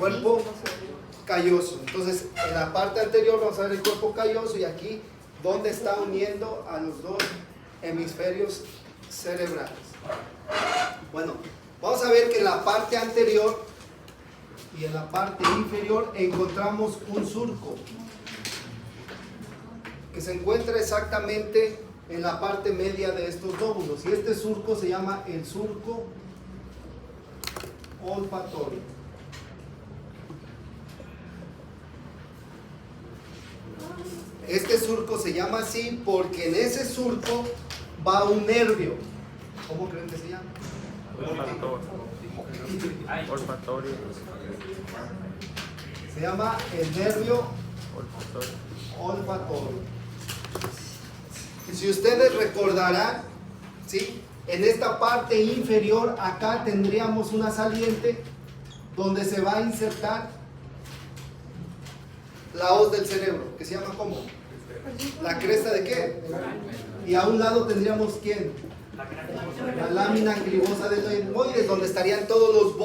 cuerpo calloso. Entonces, en la parte anterior vamos a ver el cuerpo calloso y aquí donde está uniendo a los dos hemisferios cerebrales. Bueno, vamos a ver que en la parte anterior y en la parte inferior encontramos un surco que se encuentra exactamente en la parte media de estos lóbulos, y este surco se llama el surco olfatorio. Este surco se llama así porque en ese surco va un nervio. ¿Cómo creen que se llama? Olfatorio. Se llama el nervio Olfatorio. olfatorio. Y si ustedes recordarán, ¿sí?, en esta parte inferior acá tendríamos una saliente donde se va a insertar la hoz del cerebro, que se llama ¿cómo? ¿La cresta de qué? Y a un lado tendríamos ¿quién? La lámina anquilosa del etmoides, donde estarían todos los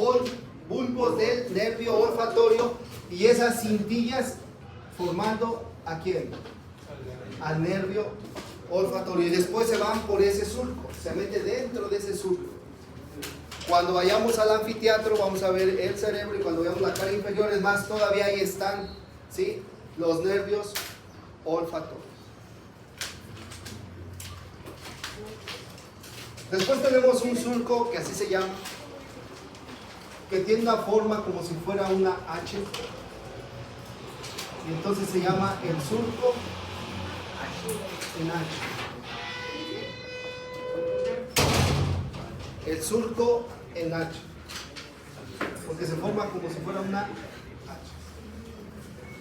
bulbos del nervio olfatorio y esas cintillas formando ¿a quién? Al nervio olfatorio, y después se van por ese surco, se mete dentro de ese surco. Cuando vayamos al anfiteatro vamos a ver el cerebro, y cuando veamos la cara inferior, es más, todavía ahí están, ¿sí?, los nervios olfatorios. Después tenemos un surco que así se llama, que tiene una forma como si fuera una H, y entonces se llama el surco en H. El surco en H, porque se forma como si fuera una H.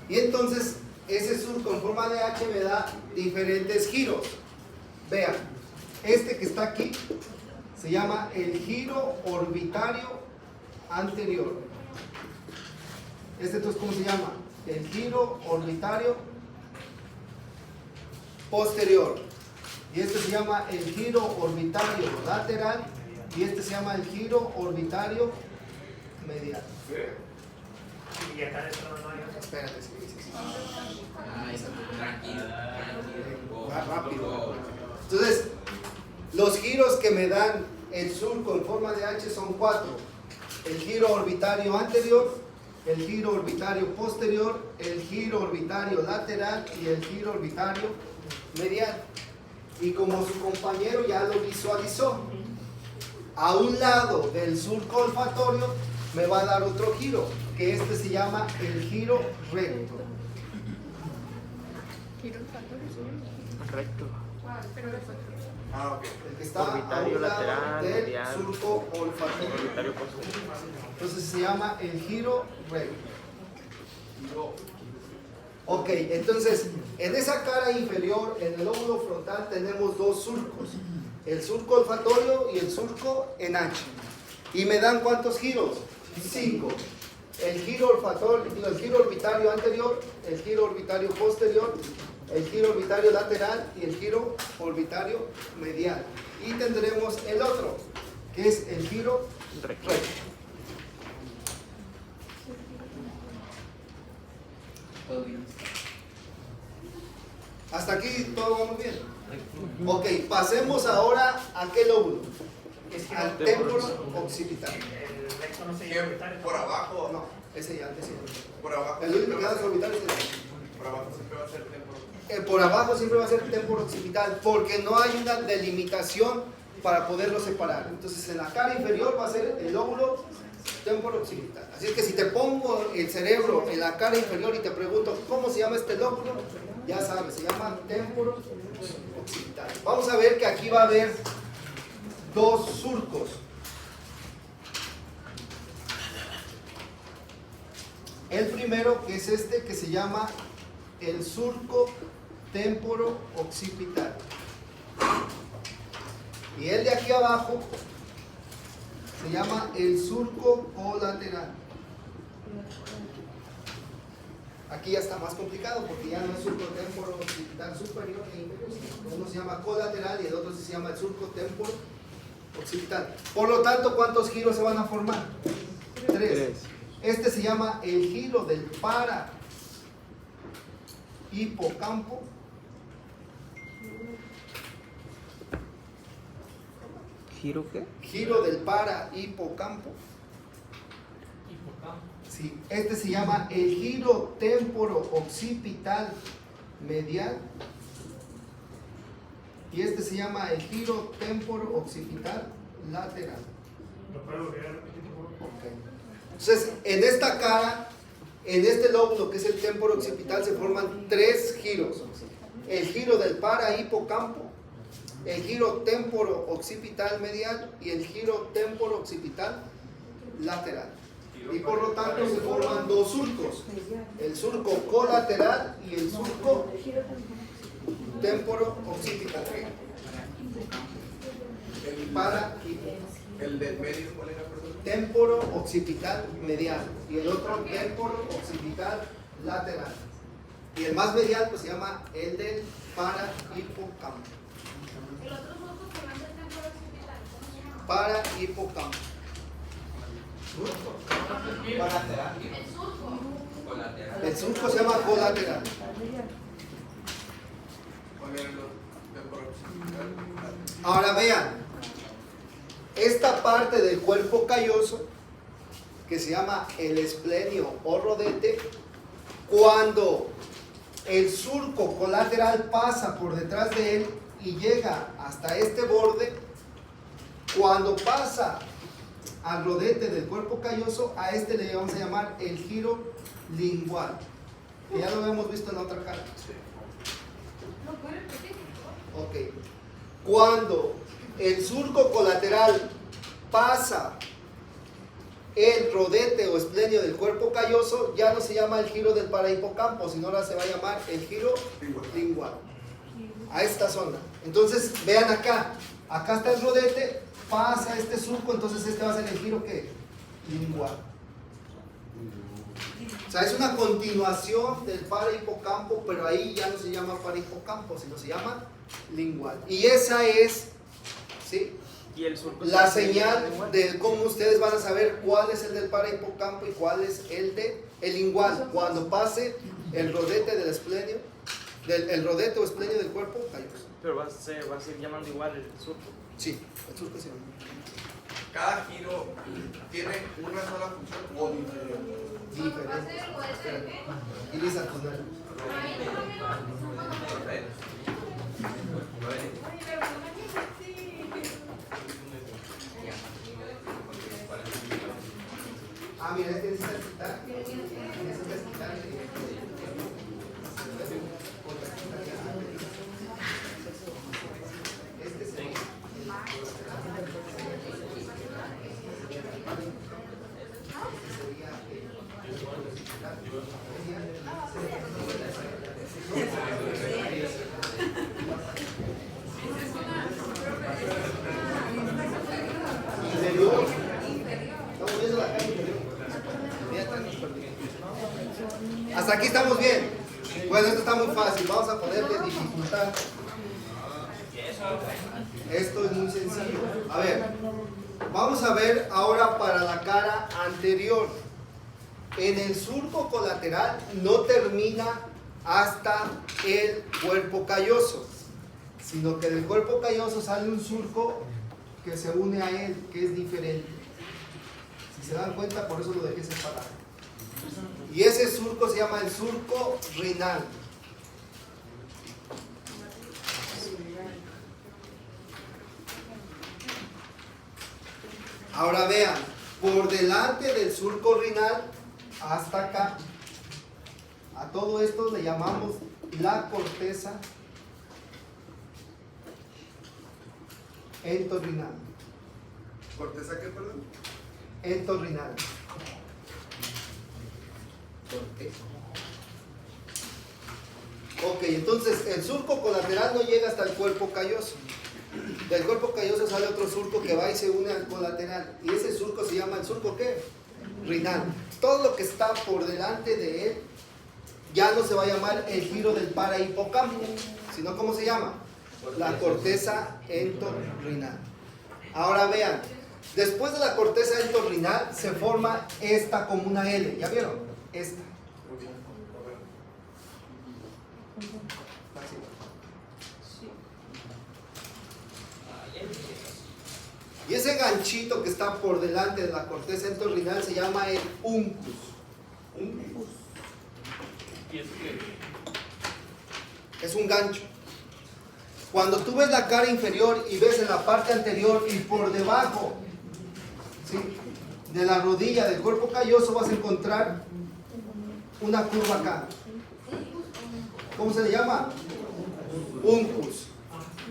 Y entonces ese surco en forma de H me da diferentes giros. Vean, este que está aquí se llama el giro orbitario anterior. Este entonces, ¿cómo se llama? El giro orbitario posterior. Y este se llama el giro orbitario lateral, y este se llama el giro orbitario medial. Y acá adentro no hay otro. Espérate, sí. Tranquilo. Va rápido. Entonces, los giros que me dan el surco en forma de H son 4. El giro orbitario anterior, el giro orbitario posterior, el giro orbitario lateral y el giro orbitario medial. Y como su compañero ya lo visualizó, a un lado del surco olfatorio me va a dar otro giro, que este se llama el giro recto. ¿Giro olfatorio? Recto. Pero olfatorio. Ah, ok. El que está a Orbitario un lado lateral, del medial. surco olfatorio. Orbitario posterior. Entonces se llama el giro recto. Ok, entonces en esa cara inferior, en el lóbulo frontal, tenemos dos surcos: el surco olfatorio y el surco en H. ¿Y me dan cuántos giros? 5. El giro olfatorio, el giro orbitario anterior, el giro orbitario posterior, el giro orbitario lateral y el giro orbitario medial. Y tendremos el otro, que es el giro Recto. recto. Hasta aquí todo vamos bien. Ok, pasemos ahora a qué lóbulo. Al temporo occipital. El recto no se llama orbital. Por abajo. No, ese ya. Por abajo. El único que da su orbital es el Por abajo siempre va a ser temporo. por abajo siempre va a ser temporo occipital, porque no hay una delimitación para poderlo separar. Entonces en la cara inferior va a ser el lóbulo temporo occipital. Así es que si te pongo el cerebro en la cara inferior y te pregunto ¿cómo se llama este lóbulo? Ya sabes, se llama temporo occipital. Vamos a ver que aquí va a haber dos surcos. El primero, que es este, que se llama el surco temporo occipital. Y el de aquí abajo se llama el surco colateral. Aquí ya está más complicado porque ya no es surco temporo occipital superior e inferior, sino uno se llama colateral y el otro se llama el surco temporo occipital. Por lo tanto, ¿cuántos giros se van a formar? 3. Este se llama el giro del para hipocampo. ¿Giro qué? Giro del para hipocampo. Sí, este se llama el giro temporo-occipital medial. Y este se llama el giro temporo-occipital lateral. ¿Lo puedo volver a repetir, por favor? Ok. Entonces, en esta cara, en este lóbulo que es el temporo-occipital, se forman tres giros. El giro del para hipocampo, el giro temporo-occipital medial y el giro temporo-occipital lateral. Y por lo tanto se forman dos surcos, el surco colateral y el surco temporo-occipital. Para El del medio, ¿cuál era, perdón? temporo-occipital medial y el otro temporo-occipital lateral. Y el más medial pues se llama el del para hipocampo. El otro surco que más el temporo occipital, ¿cómo se llama? Para hipocampo. Colateral. El surco. El surco se llama colateral. ¿Cuál era el temporal? Ahora vean, esta parte del cuerpo calloso, que se llama el esplenio o rodete, cuando el surco colateral pasa por detrás de él y llega hasta este borde, cuando pasa al rodete del cuerpo calloso, a este le vamos a llamar el giro lingual, que ya lo hemos visto en la otra cara. ¿Lo puede repetir? Ok. Cuando el surco colateral pasa el rodete o esplenio del cuerpo calloso, ya no se llama el giro del parahipocampo, sino ahora se va a llamar el giro lingual. A esta zona. Entonces, vean acá. Acá está el rodete, pasa este surco, entonces este va a ser el giro ¿qué? Lingual. O sea, es una continuación del parahipocampo, pero ahí ya no se llama parahipocampo, sino se llama lingual. Y esa es, ¿sí?, ¿Y el surco? la señal de cómo ustedes van a saber cuál es el del parahipocampo y cuál es el de el lingual, cuando pase el rodete del esplenio, el rodete o esplenio del cuerpo calloso. Pero va a seguir llamando igual el surco. Sí, el surco sí. Cada giro tiene una sola función o diferente. ¿Cuándo pase el rodete de qué? Y Lisa, pues, no. Ahí no me va. Oye, pero no me digas así. Ah, mira, este necesita quitar. Necesita quitar. Este sería. Inferior. Estamos viendo la cara inferior. Hasta aquí estamos bien. Bueno, esto está muy fácil. Vamos a ponerle dificultad. Esto es muy sencillo. A ver, vamos a ver ahora para la cara anterior. En el surco colateral no termina hasta el cuerpo calloso, sino que del cuerpo calloso sale un surco que se une a él, que es diferente. Si se dan cuenta, por eso lo dejé separado. Y ese surco se llama el surco renal. Ahora vean, por delante del surco renal, hasta acá, a todo esto le llamamos la corteza entorrinal. ¿Corteza qué, perdón? Entorrinal. Ok, entonces el surco colateral no llega hasta el cuerpo calloso. Del cuerpo calloso sale otro surco que va y se une al colateral. Y ese surco se llama el surco ¿qué? Renal. Todo lo que está por delante de él ya no se va a llamar el giro del parahipocampo, sino ¿cómo se llama? La corteza entorrinal. Ahora vean, Después de la corteza entorrinal se forma esta como una L. ¿Ya vieron? Esta. Así. Y ese ganchito que está por delante de la corteza entorrinal se llama el uncus. Uncus. Es un gancho. Cuando tú ves la cara inferior y ves en la parte anterior y por debajo, ¿sí?, de la rodilla del cuerpo calloso, vas a encontrar una curva acá. ¿Cómo se le llama? Uncus.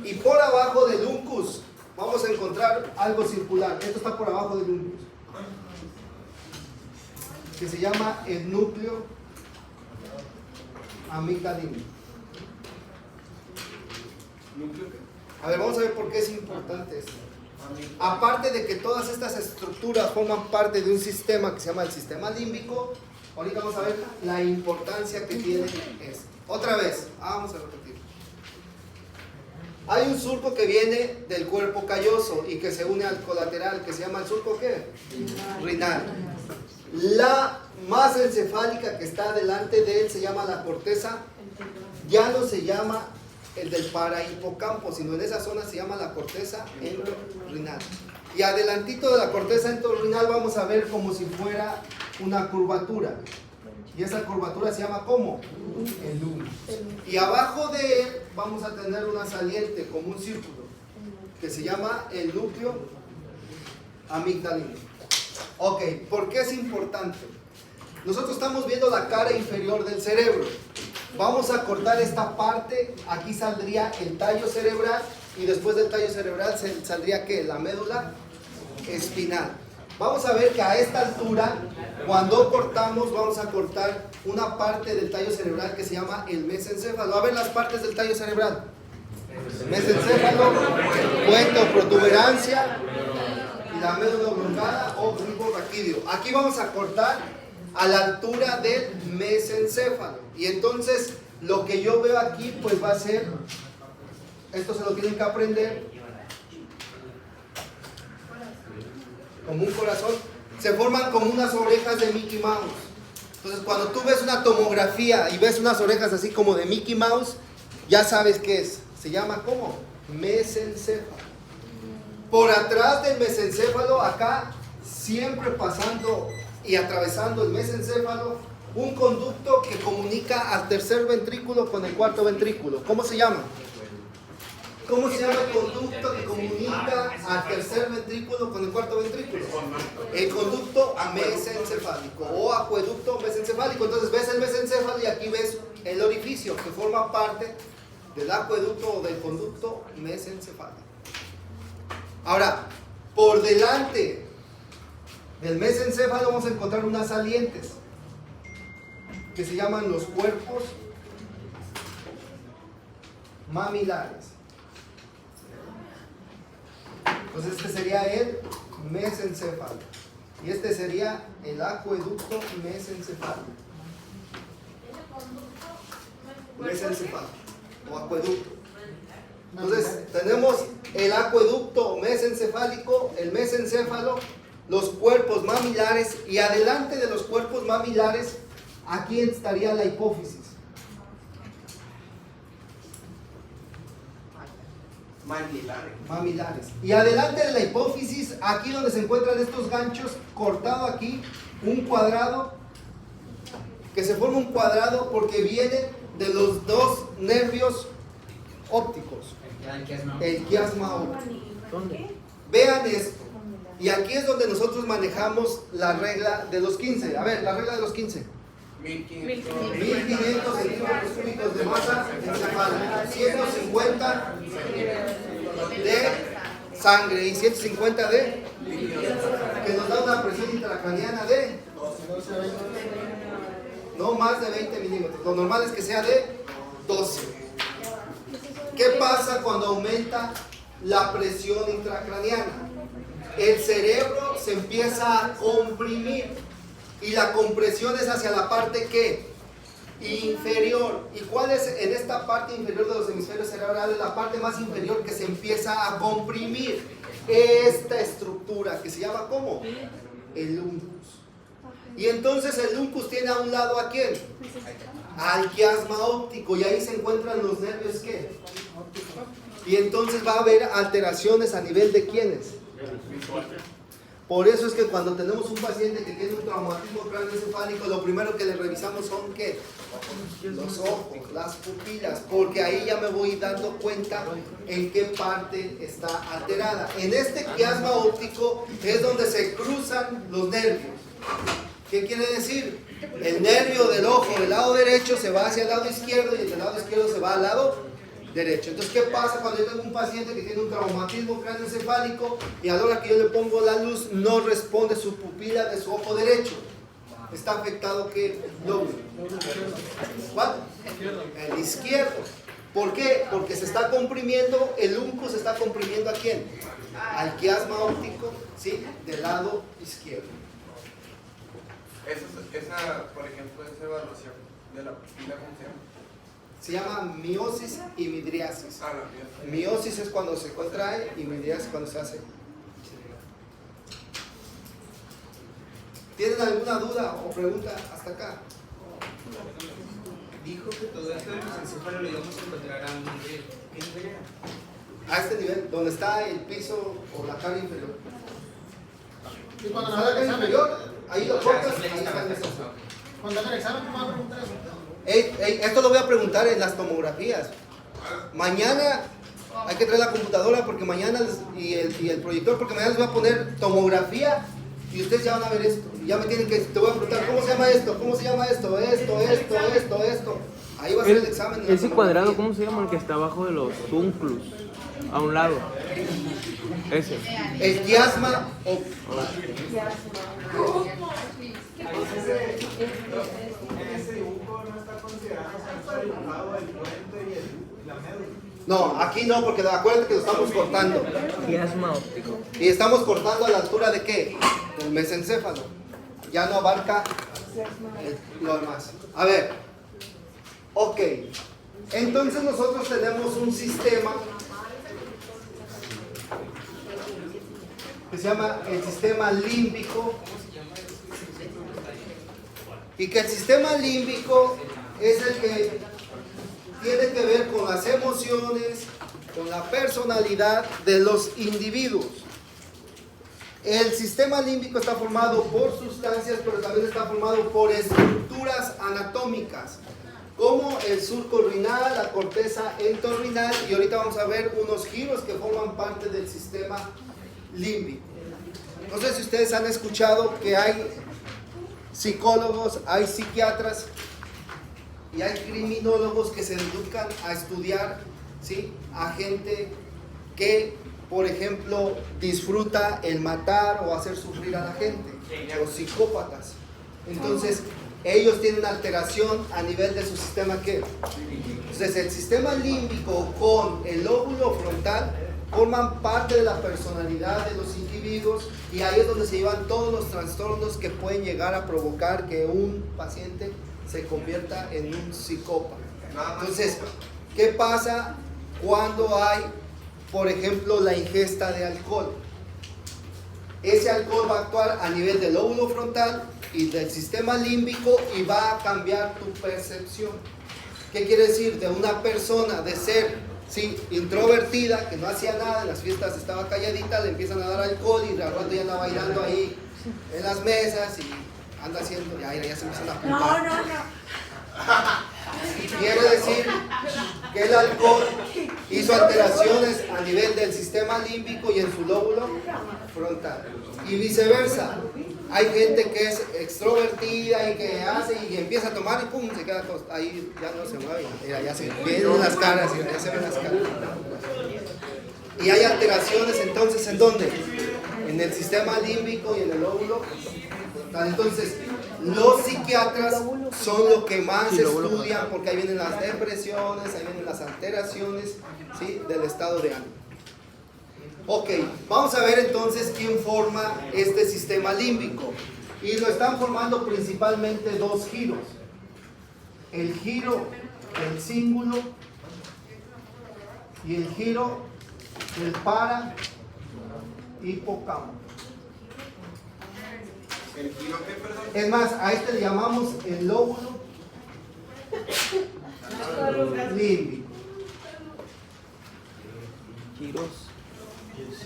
Y por abajo del uncus vamos a encontrar algo circular. Esto está por abajo del uncus, que se llama el núcleo amigdalino. A ver, vamos a ver por qué es importante esto. Aparte de que todas estas estructuras forman parte de un sistema que se llama el sistema límbico, ahorita vamos a ver la importancia que tiene esto. Otra vez, vamos a repetir. Hay un surco que viene del cuerpo calloso y que se une al colateral, que se llama el surco ¿qué? Renal. La masa encefálica que está delante de él se llama la corteza, ya no se llama el del parahipocampo, sino en esa zona se llama la corteza entorrinal. Y adelantito de la corteza entorrinal vamos a ver como si fuera una curvatura. Y esa curvatura se llama ¿cómo? El uncus. Y abajo de él vamos a tener una saliente como un círculo que se llama el núcleo amigdalino. Ok, ¿por qué es importante? Nosotros estamos viendo la cara inferior del cerebro. Vamos a cortar esta parte, aquí saldría el tallo cerebral y después del tallo cerebral saldría ¿qué? La médula espinal. Vamos a ver que a esta altura, cuando cortamos, vamos a cortar una parte del tallo cerebral que se llama el mesencéfalo. A ver las partes del tallo cerebral. Mesencéfalo, puente o protuberancia y la médula oblongada o bulbo raquídeo. Aquí vamos a cortar a la altura del mesencéfalo. Y entonces lo que yo veo aquí pues va a ser, esto se lo tienen que aprender, como un corazón, se forman como unas orejas de Mickey Mouse. Entonces cuando tú ves una tomografía y ves unas orejas así como de Mickey Mouse, ya sabes qué es. Se llama ¿cómo? Mesencéfalo. Por atrás del mesencéfalo, acá siempre pasando y atravesando el mesencéfalo, un conducto que comunica al tercer ventrículo con el cuarto ventrículo. ¿Cómo se llama? ¿Cómo se llama el conducto que comunica al tercer ventrículo con el cuarto ventrículo? El conducto mesencefálico o acueducto mesencefálico. Entonces ves el mesencéfalo y aquí ves el orificio que forma parte del acueducto o del conducto mesencefálico. Ahora, por delante del mesencéfalo vamos a encontrar unas salientes que se llaman los cuerpos mamilares. Entonces este sería el mesencéfalo y este sería el acueducto mesencefálico. Mesencéfalo o acueducto. Entonces tenemos el acueducto mesencefálico, el mesencéfalo, los cuerpos mamilares y adelante de los cuerpos mamilares aquí estaría la hipófisis. Mamilares. Y adelante de la hipófisis, aquí donde se encuentran estos ganchos, cortado aquí, un cuadrado, que se forma un cuadrado porque viene de los dos nervios ópticos. El quiasma óptico. ¿Dónde? Vean esto. Y aquí es donde nosotros manejamos la regla de los 15. A ver, la regla de los 15. 1500 centímetros cúbicos de masa encefálica, 150 de sangre y 150 de que nos da una presión intracraniana de no más de 20 milímetros. Lo normal es que sea de 12. ¿Qué pasa cuando aumenta la presión intracraniana? El cerebro se empieza a comprimir. Y la compresión es hacia la parte ¿qué? Inferior. ¿Y cuál es en esta parte inferior de los hemisferios cerebrales? La parte más inferior que se empieza a comprimir. esta estructura que se llama ¿cómo? El uncus. Y entonces el uncus tiene a un lado ¿a quién? Al quiasma óptico, y ahí se encuentran los nervios ¿qué? Y entonces va a haber alteraciones a nivel de ¿quiénes? Por eso es que cuando tenemos un paciente que tiene un traumatismo craneoencefálico, lo primero que le revisamos son ¿qué? Los ojos, las pupilas, porque ahí ya me voy dando cuenta en qué parte está alterada. En este quiasma óptico es donde se cruzan los nervios. ¿Qué quiere decir? El nervio del ojo del lado derecho se va hacia el lado izquierdo y el del lado izquierdo se va al lado derecho. Entonces, ¿qué pasa cuando yo tengo un paciente que tiene un traumatismo craneoencefálico y a la hora que yo le pongo la luz no responde su pupila de su ojo derecho? ¿Está afectado qué lóbulo? ¿Cuál? El izquierdo. ¿Por qué? Porque se está comprimiendo, el uncus se está comprimiendo ¿a quién? Al quiasma óptico, ¿sí? Del lado izquierdo. Esa, por ejemplo, esa evaluación de la pupila, ¿cómo se llama? Se llama miosis y midriasis. Ah, la miosis. Miosis es cuando se contrae y midriasis cuando se hace. ¿Tienen alguna duda o pregunta hasta acá? Dijo que todo esto del mesencéfalo lo íbamos a encontrar a un nivel. ¿Qué nivel era? A este nivel, donde está el piso o la cara inferior. Y cuando Está la cara inferior, ahí lo cortas, ahí está el mesencéfalo. Cuando hagan el examen, ¿cómo van a preguntar eso? Esto lo voy a preguntar en las tomografías. Mañana hay que traer la computadora porque mañana y el proyector porque mañana les voy a poner tomografía y ustedes ya van a ver esto. Y ya me tienen que, te voy a preguntar, ¿cómo se llama esto? ¿Cómo se llama esto? Esto. Ahí va a ser el examen. de la Ese cuadrado, tomografía. ¿cómo se llama? El que está abajo de los túnculos. A un lado. Ese. El quiasma o Ese dibujo no está considerado ser dibujado del puente y la médula. no, aquí no, porque acuérdate que lo estamos cortando. Quiasma óptico. Y estamos cortando a la altura de ¿qué? Del mesencéfalo. Ya no abarca lo demás. A ver. Ok. Entonces nosotros tenemos un sistema que se llama el sistema límbico. Y que el sistema límbico es el que tiene que ver con las emociones, con la personalidad de los individuos. El sistema límbico está formado por sustancias, pero también está formado por estructuras anatómicas, como el surco renal, la corteza entorrinal, y ahorita vamos a ver unos giros que forman parte del sistema límbico. No sé si ustedes han escuchado que hay psicólogos, hay psiquiatras y hay criminólogos que se dedican a estudiar, ¿sí?, a gente que, por ejemplo, disfruta el matar o hacer sufrir a la gente, los psicópatas. Entonces, ellos tienen una alteración a nivel de su sistema ¿qué? Entonces, el sistema límbico con el lóbulo frontal forman parte de la personalidad de los individuos y ahí es donde se llevan todos los trastornos que pueden llegar a provocar que un paciente se convierta en un psicópata. Entonces, ¿qué pasa cuando hay, por ejemplo, la ingesta de alcohol? Ese alcohol va a actuar a nivel del lóbulo frontal y del sistema límbico y va a cambiar tu percepción. ¿Qué quiere decir? De una persona de ser introvertida, que no hacía nada, en las fiestas estaba calladita, le empiezan a dar alcohol y al rato ya anda bailando ahí en las mesas y anda haciendo, ya se empiezan a culpar. Quiere decir que el alcohol hizo alteraciones a nivel del sistema límbico y en su lóbulo frontal. Y viceversa. Hay gente que es extrovertida y que hace y empieza a tomar y pum, se queda ahí, ya no se mueve. Mira, ya se ven las caras, ya se ven las caras. Y hay alteraciones entonces, ¿en dónde? En el sistema límbico y en el lóbulo frontal. Entonces, los psiquiatras son los que más estudian porque ahí vienen las depresiones, ahí vienen las alteraciones, ¿sí?, del estado de ánimo. Ok, vamos a ver entonces quién forma este sistema límbico. Y lo están formando principalmente dos giros. El giro del cíngulo y el giro del hipocampo. ¿El giro qué, perdón? Es más, a este le llamamos el lóbulo límbico. Giros.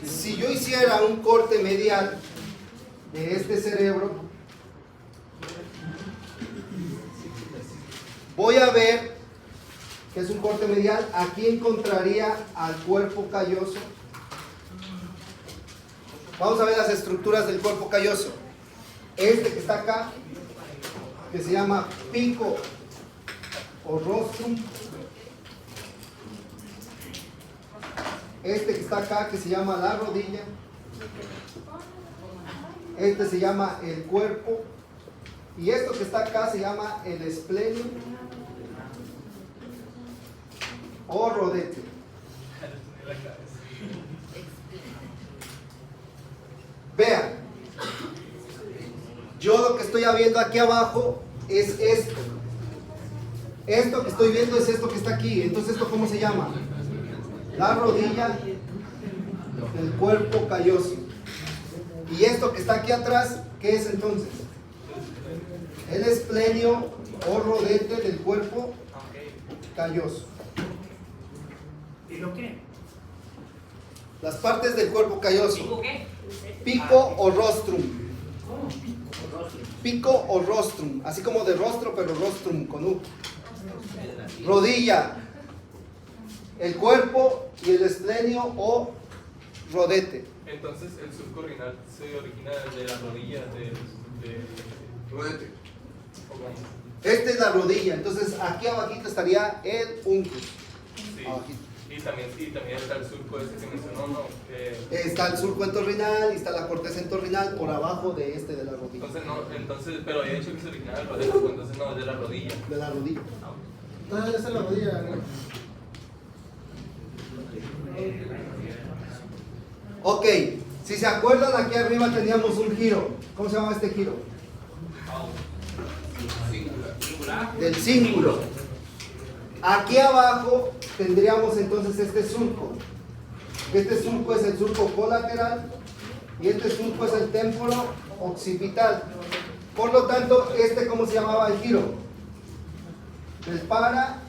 Si yo hiciera un corte medial de este cerebro, voy a ver que es un corte medial. Aquí encontraría al cuerpo calloso. Vamos a ver las estructuras del cuerpo calloso. Este que está acá, que se llama pico o rostrum. Este que está acá, que se llama la rodilla. Este se llama el cuerpo. Y esto que está acá se llama el esplenio o rodete. Vean, yo lo que estoy viendo aquí abajo es esto. Esto que estoy viendo es esto que está aquí. Entonces, ¿esto cómo se llama? La rodilla del cuerpo calloso. Y esto que está aquí atrás, ¿qué es entonces? El esplenio o rodete del cuerpo calloso. ¿Y lo qué? Las partes del cuerpo calloso. ¿Pico qué? Pico o rostrum. ¿Cómo? Pico o rostrum. Así como de rostro, pero rostrum con U. Rodilla. El cuerpo y el esplenio o rodete. Entonces el surco renal se origina de las rodillas de Rodete. Esta es la rodilla. Entonces aquí abajito estaría el uncus. Sí. Abajito. Y también está el surco ese que mencionó, ¿no? Está el surco entorrinal y está la corteza entorrinal por abajo de este de la rodilla. Pero había dicho que se originaba del rodete, pues entonces no, de la rodilla. De la rodilla. Entonces, esa es la rodilla. ¿No? Ok, si se acuerdan, aquí arriba teníamos un giro. ¿Cómo se llama este giro? Del cíngulo. Aquí abajo tendríamos entonces este surco. Este surco es el surco colateral y este surco es el témporo occipital. Por lo tanto, ¿cómo se llamaba el giro? Del para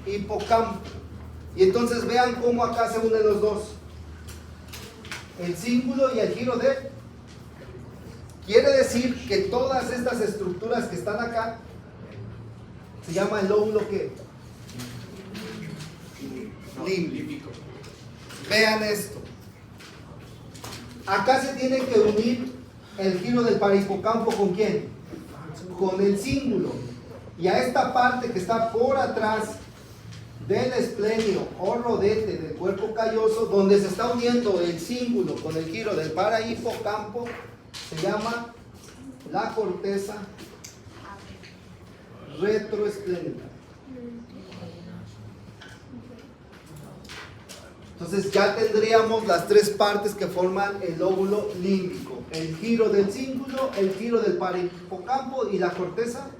hipocampo. Y entonces vean cómo acá se unen los dos. El cíngulo y el giro de. Quiere decir que todas estas estructuras que están acá se llama el lóbulo ¿qué? Límbico. Vean esto. Acá se tiene que unir el giro del parahipocampo ¿con quién? Con el cíngulo. Y a esta parte que está por atrás del esplenio o rodete del cuerpo calloso, donde se está uniendo el cíngulo con el giro del parahipocampo, se llama la corteza retroesplénica. Entonces ya tendríamos las tres partes que forman el lóbulo límbico: el giro del cíngulo, el giro del parahipocampo y la corteza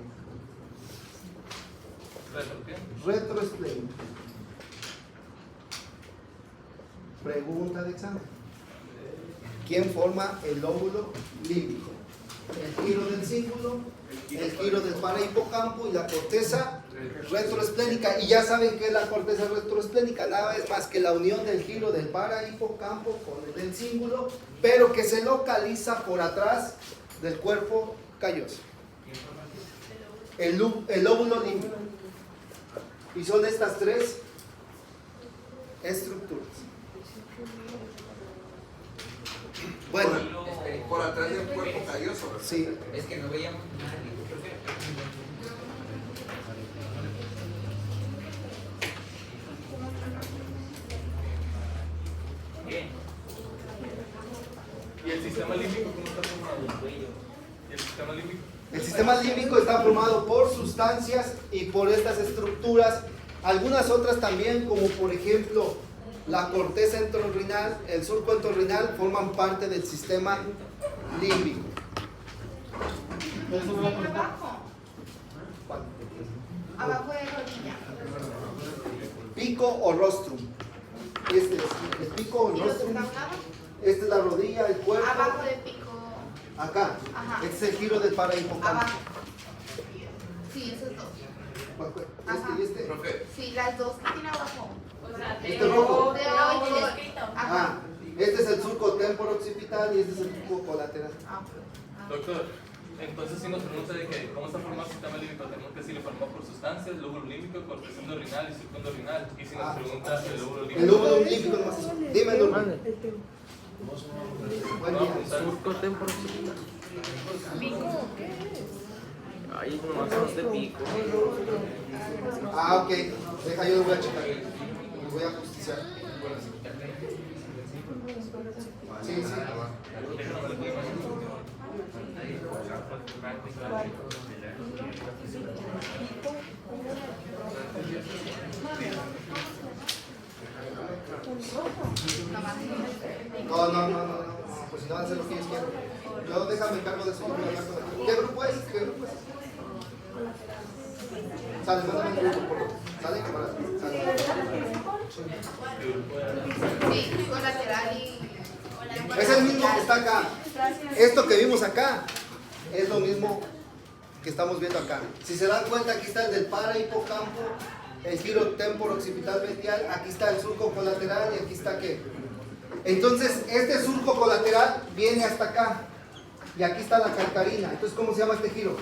retroesplénica. Pregunta de examen: ¿quién forma el lóbulo límbico? El giro del cíngulo, el giro del parahipocampo y la corteza retroesplénica. Y ya saben que es la corteza retroesplénica, nada es más que la unión del giro del parahipocampo con el del cíngulo, pero que se localiza por atrás del cuerpo calloso. El lóbulo límbico. Y son estas tres estructuras. Bueno, Por atrás del cuerpo calloso, ¿verdad? sí. Es que no veíamos nada. ¿Y el sistema límbico cómo está formado? ¿Y el sistema límbico? El sistema límbico está formado por sustancias y por estas estructuras, algunas otras también, como por ejemplo la corteza entorrinal, el surco entorrinal, forman parte del sistema límbico. Eso no la cortó. Abajo de rodilla. Pico o rostrum. Este es el pico o ¿Y los rostrum. escapulados? Esta es la rodilla, el cuerpo. Abajo de pico. Acá. Ajá. Este es el giro del parahipocampo. Abajo. Sí, esos dos. Ajá. Este y este. Profe, Sí, las dos que tiene abajo. O sea, Este rojo. De pero hoy. bien escrito. Ajá. Este es el surco temporooccipital y este es el surco colateral. Doctor, entonces si nos pregunta de que cómo está formado el sistema límbico, tenemos que decir le formó por sustancias, lóbulo límbico, corteza renal y circuito renal. Y si nos pregunta el lóbulo límbico. El lóbulo límbico nomás. Dime, Lóbulo. Mande. Buen Vamos a día. apuntar. Surco temporoccipital. Ay, nomás son de pico. Ok. Deja, yo lo voy a checar. Lo voy a justiciar. Sí, sí. No. Pues si no van a hacer lo que ellos quieran. Yo déjame encargo de eso. Yo voy a hablar con él. ¿Qué grupo es? Sale, mándame el grupo, por favor. Sale, camarada. Sale. Sí, colateral y. Es el mismo que está acá. Esto que vimos acá es lo mismo que estamos viendo acá. Si se dan cuenta, aquí está el del parahipocampo, el giro temporooccipital medial, aquí está el surco colateral y aquí está qué. Entonces, este surco colateral viene hasta acá y aquí está la calcarina. Entonces, ¿cómo se llama este giro?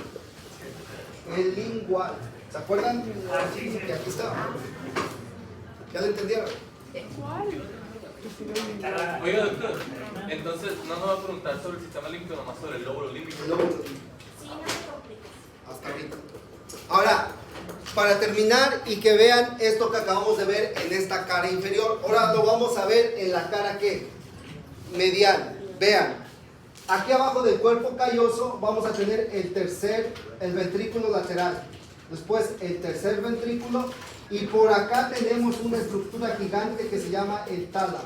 El lingual. ¿Se acuerdan? Que aquí está. ¿Ya lo entendieron? Oiga, doctor, entonces no nos va a preguntar sobre el sistema límbico, nomás sobre el lóbulo límbico. El lóbulo límbico. Hasta ahorita. Ahora, para terminar y que vean esto que acabamos de ver en esta cara inferior, ahora lo vamos a ver en la cara ¿qué? Medial. Vean, aquí abajo del cuerpo calloso vamos a tener el ventrículo lateral, después el tercer ventrículo y por acá tenemos una estructura gigante que se llama el tálamo.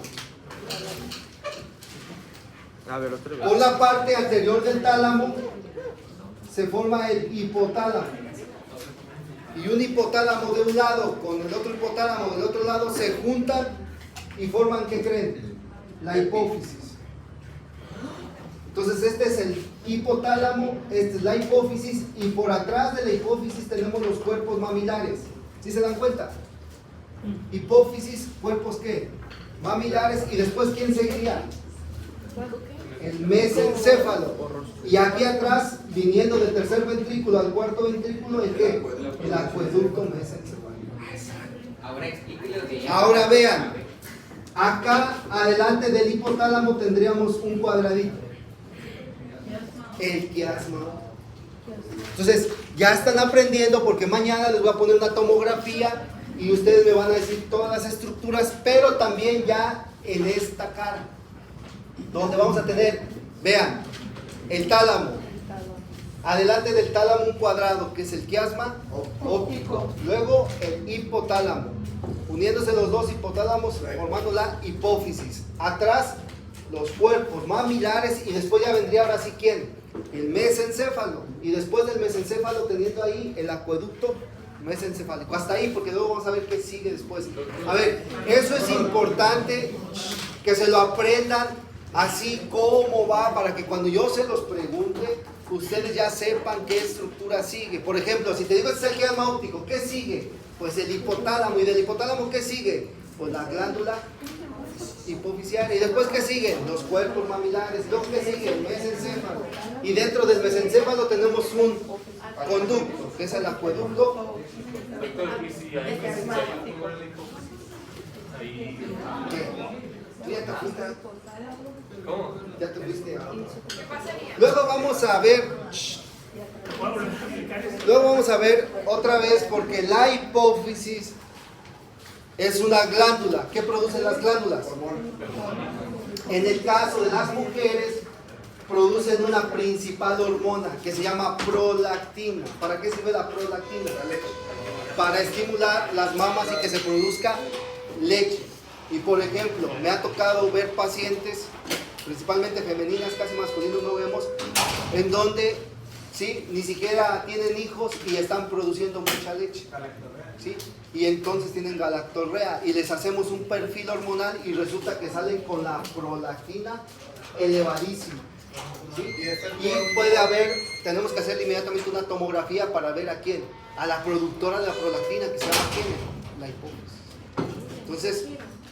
A ver, otra vez. Por la parte anterior del tálamo se forma el hipotálamo. Y un hipotálamo de un lado con el otro hipotálamo del otro lado se juntan y forman, ¿qué creen? La hipófisis. Entonces este es el hipotálamo, esta es la hipófisis y por atrás de la hipófisis tenemos los cuerpos mamilares. ¿Sí se dan cuenta? Hipófisis, cuerpos ¿qué? Mamilares y después ¿quién seguiría? El mesencéfalo. Y aquí atrás, viniendo del tercer ventrículo al cuarto ventrículo, ¿el qué? El acueducto mesencéfalo. Ahora explíquele lo que ya. Ahora vean, acá adelante del hipotálamo tendríamos un cuadradito. El quiasma. Entonces, ya están aprendiendo porque mañana les voy a poner una tomografía y ustedes me van a decir todas las estructuras, pero también ya en esta cara, donde vamos a tener, vean, el tálamo. Adelante del tálamo un cuadrado, que es el quiasma óptico. Luego el hipotálamo. Uniéndose los dos hipotálamos, formando la hipófisis. Atrás, los cuerpos mamilares y después ya vendría ahora sí, ¿quién? El mesencéfalo. Y después del mesencéfalo teniendo ahí el acueducto mesencefálico. Hasta ahí, porque luego vamos a ver qué sigue después. A ver, eso es importante que se lo aprendan así como va, para que cuando yo se los pregunte, ustedes ya sepan qué estructura sigue. Por ejemplo, si te digo este es el quiasma óptico, ¿qué sigue? Pues el hipotálamo. ¿Y del hipotálamo qué sigue? Pues la glándula hipofisiaria. ¿Y después qué siguen? Los cuerpos mamilares. ¿Y luego qué sigue? El mesencéfalo. Y dentro del mesencéfalo tenemos un conducto, que es el acueducto. Doctor, y si hay un tumor en la hipófisis, ahí. ¿Qué? Ya te fuiste. ¿Cómo? Ya te fuiste. ¿Qué pasaría? Luego vamos a ver. Luego vamos a ver otra vez, porque la hipófisis es una glándula. ¿Qué producen las glándulas? En el caso de las mujeres, producen una principal hormona que se llama prolactina. ¿Para qué sirve la prolactina? Para estimular las mamas y que se produzca leche. Y por ejemplo, me ha tocado ver pacientes, principalmente femeninas, casi masculinos no vemos, en donde ¿sí? Ni siquiera tienen hijos y están produciendo mucha leche, ¿sí? Y entonces tienen galactorrea y les hacemos un perfil hormonal y resulta que salen con la prolactina elevadísima, ¿sí? Y puede haber, tenemos que hacer inmediatamente una tomografía para ver a quién, a la productora de la prolactina, que se llama quién, la hipófisis. Entonces,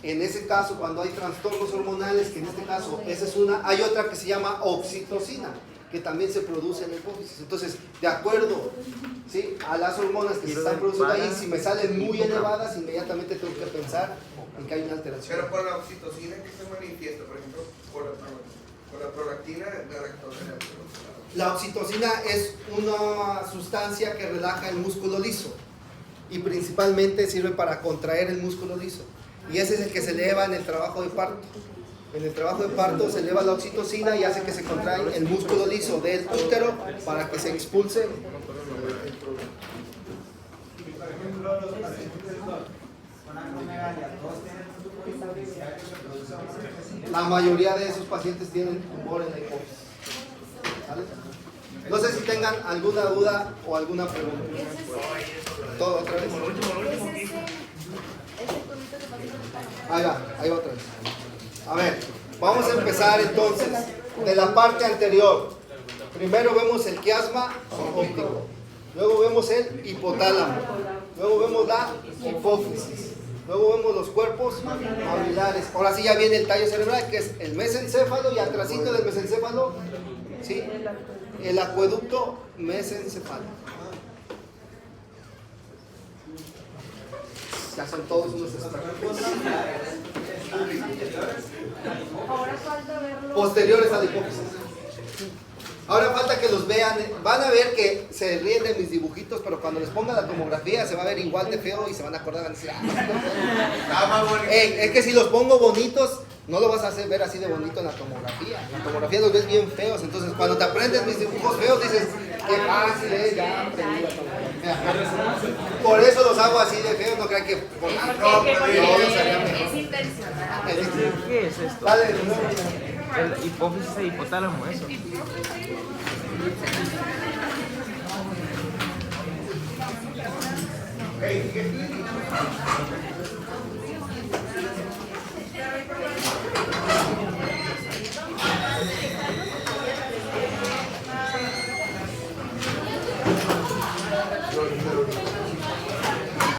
en ese caso, cuando hay trastornos hormonales, que en este caso, esa es una, hay otra que se llama oxitocina, que también se produce en la hipófisis. Entonces, de acuerdo, ¿sí?, a las hormonas que se están produciendo ahí, si me salen muy elevadas, inmediatamente tengo que pensar en que hay una alteración. Pero con la oxitocina, ¿qué se manifiesta? Por ejemplo, con la prolactina, galactorrea. La oxitocina es una sustancia que relaja el músculo liso y principalmente sirve para contraer el músculo liso. Y ese es el que se eleva en el trabajo de parto. En el trabajo de parto se eleva la oxitocina y hace que se contrae el músculo liso del útero para que se expulse el problema. Por ejemplo, los pacientes con acromegalia, todos tienen un tumor hipoficial que se produce hormonalmente. La mayoría de esos pacientes tienen tumor en la hipófisis. ¿Vale? No sé si tengan alguna duda o alguna pregunta. ¿Todo otra vez? Ahí va otra vez. A ver, vamos a empezar entonces de la parte anterior. Primero vemos el quiasma óptico, luego vemos el hipotálamo, luego vemos la hipófisis, luego vemos los cuerpos maxilares. Ahora sí ya viene el tallo cerebral, que es el mesencéfalo, y atrásito del mesencéfalo, ¿sí?, el acueducto mesencéfalo. Ya son todos unos expertos. Ahora falta verlo. Posteriores a la hipófisis. Ahora falta que los vean. Van a ver que se ríen de mis dibujitos, pero cuando les ponga la tomografía se va a ver igual de feo y se van a acordar, van a decir, es que si los pongo bonitos, no lo vas a hacer ver así de bonito en la tomografía. En la tomografía los ves bien feos. Entonces, cuando te aprendes mis dibujos feos, dices, qué fácil es, ya aprendí la tomografía. Por eso los hago así de feos, no crean que por Es intencional. ¿Qué es esto? Dale, El hipófisis e hipotálamo, eso. Hey, ¿qué